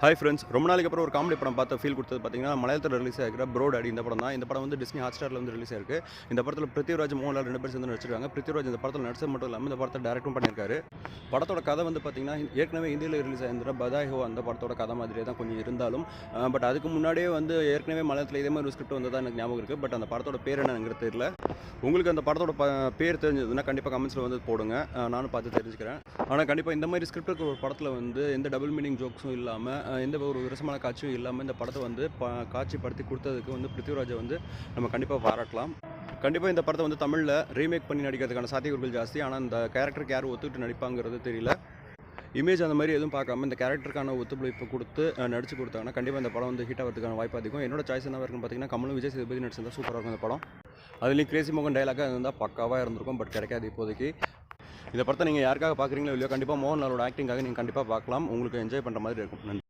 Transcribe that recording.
Hi friends, ரொம்ப நாளைக்கு அப்புறம் ஒரு காமெடி படம் பார்த்து ஃபீல் கொடுத்தது பார்த்தீங்கன்னா, மலையாளத்தில் ரிலீஸ் ஆகிற ப்ரோ டாடி இந்த படம் தான். இந்த படம் வந்து டிஸ்னி ஹாட்ஸ்டாரில் வந்து ரிலீஸ் ஆயிருக்கு. இந்த படத்தில் பிருத்திவிராஜ், மோகன்லால் 2 பேர் சேர்ந்து நடிச்சிருக்காங்க. பிருத்திவிராஜ் இந்த படத்தில் நடிச்சது மட்டும் இல்லாமல் இந்த படத்தை டைரக்டும் பண்ணியிருக்காரு. படத்தோட கதை வந்து பார்த்தீங்கன்னா, ஏற்கனவே இந்தியில் ரிலீஸ் ஆகிருந்த பதாய் ஹோ அந்த படத்தோட கதை மாதிரியே தான் கொஞ்சம் இருந்தாலும், பட் அதுக்கு முன்னாடியே வந்து ஏற்கனவே மலையாளத்தில் இதே மாதிரி ஒரு ஸ்கிரிப்ட் வந்ததா எனக்கு ஞாபகம் இருக்குது. பட் அந்த படத்தோட பேர் என்னங்கிறது தெரியல. உங்களுக்கு அந்த படத்தோட பேர் தெரிஞ்சதுன்னா கண்டிப்பாக கமெண்ட்ஸில் வந்து போடுங்க, நானும் பார்த்து தெரிஞ்சுக்கிறேன். ஆனால் கண்டிப்பாக இந்த மாதிரி ஸ்கிரிப்ட் இருக்கிற ஒரு படத்தில் வந்து எந்த டபுள் மீனிங் ஜோக்ஸும் இல்லாமல், எந்த ஒரு விரசமான காட்சியும் இல்லாமல் இந்த படத்தை வந்து காட்சிப்படுத்தி கொடுத்ததுக்கு வந்து பிருத்திவிராஜை வந்து நம்ம கண்டிப்பாக பாராட்டலாம். கண்டிப்பாக இந்த படத்தை வந்து தமிழில் ரீமேக் பண்ணி நடிக்கிறதுக்கான சாத்தியக்கூறுகள் ஜாஸ்தி. ஆனால் இந்த கேரக்டருக்கு யார் ஒத்துக்கிட்டு நடிப்பாங்கிறது தெரியல. இமேஜ் அந்த மாதிரி எதுவும் பார்க்காம இந்த கேரக்டருக்கான ஒத்துழைப்பு கொடுத்து நடிச்சு கொடுத்தாங்கன்னா கண்டிப்பாக இந்த படம் வந்து ஹிட் ஆகிறதுக்கான வாய்ப்பு அதிகம். என்னோட சாய்ஸ் என்ன இருக்குன்னு பார்த்தீங்கன்னா, கமலும் விஜய் சேதுபதி நடிச்சிருந்தா சூப்பராக இருக்கும் இந்த படம். அதுலேயும் கிரேசி மோகன் டைலாக்காக இருந்தால் பக்காவாக இருந்திருக்கும். பட் கிடைக்காது இப்போதைக்கு. இந்த படத்தை நீங்கள் யாருக்காக பார்க்குறீங்களோ இல்லையோ, கண்டிப்பாக மோகன்லாலோட ஆக்டிங்காக நீங்கள் கண்டிப்பாக பார்க்கலாம். உங்களுக்கு என்ஜாய் பண்ணுற மாதிரி இருக்கும். நன்றி.